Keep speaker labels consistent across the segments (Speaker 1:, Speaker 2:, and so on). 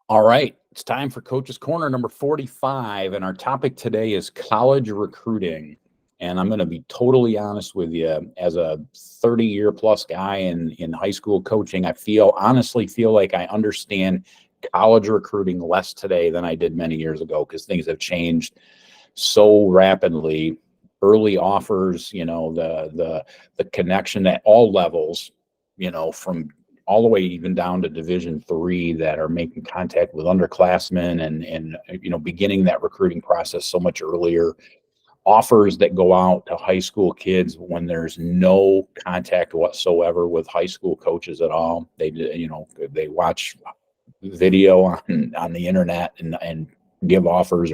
Speaker 1: All right, it's time for Coach's Corner number 45, and our topic today is college recruiting. And I'm going to be totally honest with you. As a 30-year plus guy in high school coaching, I honestly feel like I understand college recruiting less today than I did many years ago because things have changed so rapidly. Early offers, the connection at all levels, from all the way even down to Division III that are making contact with underclassmen and beginning that recruiting process so much earlier. Offers that go out to high school kids when there's no contact whatsoever with high school coaches at all. They watch video on the internet and give offers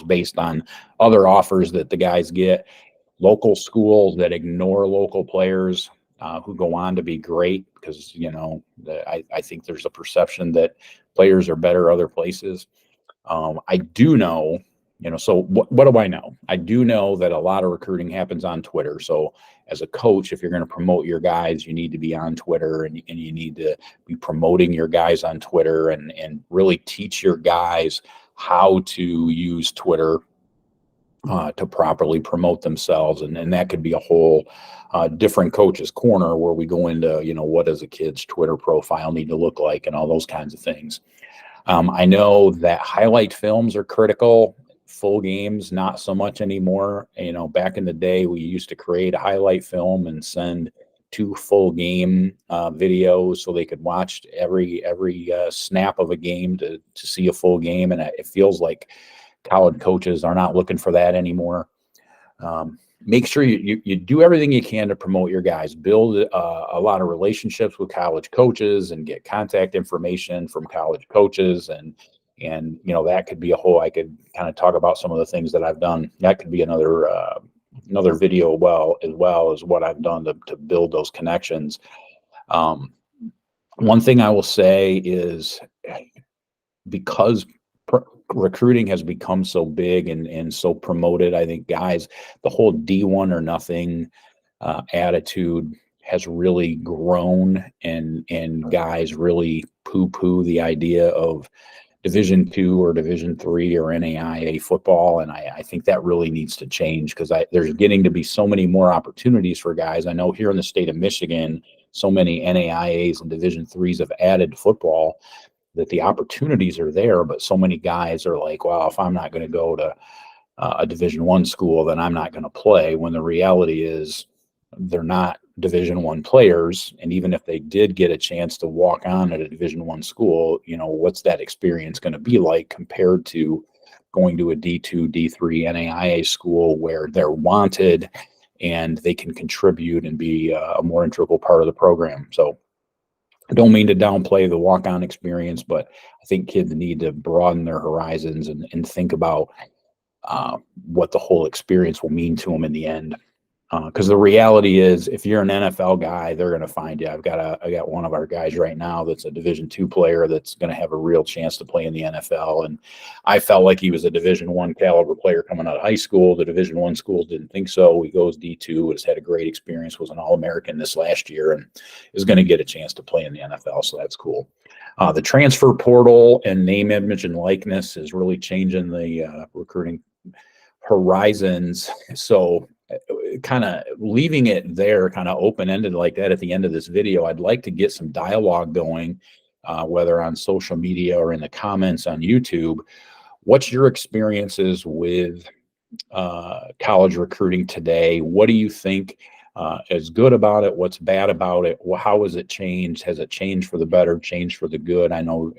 Speaker 1: based on other offers that the guys get. Local schools that ignore local players who go on to be great because I think there's a perception that players are better other places. I do know, so what do I know? I do know that a lot of recruiting happens on Twitter. So as a coach, if you're going to promote your guys, you need to be on Twitter and you need to be promoting your guys on Twitter and really teach your guys how to use Twitter to properly promote themselves. And that could be a whole different coach's corner where we go into, what does a kid's Twitter profile need to look like and all those kinds of things. I know that highlight films are critical. Full games, not so much anymore. Back in the day, we used to create a highlight film and send 2 full game videos so they could watch every snap of a game to see a full game. And it feels like college coaches are not looking for that anymore. Make sure you do everything you can to promote your guys. Build a lot of relationships with college coaches and get contact information from college coaches. And that could be a whole, I could kind of talk about some of the things that I've done. That could be another video as well as what I've done to build those connections. One thing I will say is because recruiting has become so big and so promoted, I think guys, the whole D1 or nothing attitude has really grown, and guys really poo-poo the idea of Division II or Division III or NAIA football. And I think that really needs to change because there's getting to be so many more opportunities for guys. I know here in the state of Michigan, so many NAIAs and Division IIIs have added football that the opportunities are there, but so many guys are like, well, if I'm not going to go to a Division I school, then I'm not going to play, when the reality is they're not Division I players. And even if they did get a chance to walk on at a Division I school, what's that experience going to be like compared to going to a D2, D3 NAIA school where they're wanted and they can contribute and be a more integral part of the program. So I don't mean to downplay the walk-on experience, but I think kids need to broaden their horizons and think about what the whole experience will mean to them in the end. Because the reality is, if you're an NFL guy, they're going to find you. I got one of our guys right now that's a Division II player that's going to have a real chance to play in the NFL. And I felt like he was a Division I caliber player coming out of high school. The Division I schools didn't think so. He goes D2, has had a great experience, was an All-American this last year, and is going to get a chance to play in the NFL. So that's cool. The transfer portal and name, image, and likeness is really changing the recruiting horizons. So kind of leaving it there kind of open-ended like that at the end of this video, I'd like to get some dialogue going, whether on social media or in the comments on YouTube. What's your experiences with college recruiting today? What do you think is good about it? What's bad about it? How has it changed? Has it changed for the better, changed for the good? I know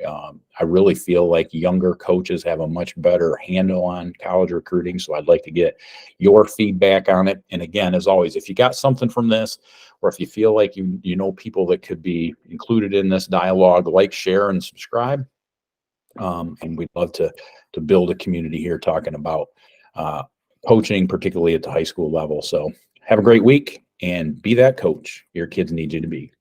Speaker 1: I really feel like younger coaches have a much better handle on college recruiting. So I'd like to get your feedback on it. And again, as always, if you got something from this, or if you feel like you know people that could be included in this dialogue, like, share, and subscribe. And we'd love to build a community here talking about coaching, particularly at the high school level. So have a great week and be that coach your kids need you to be.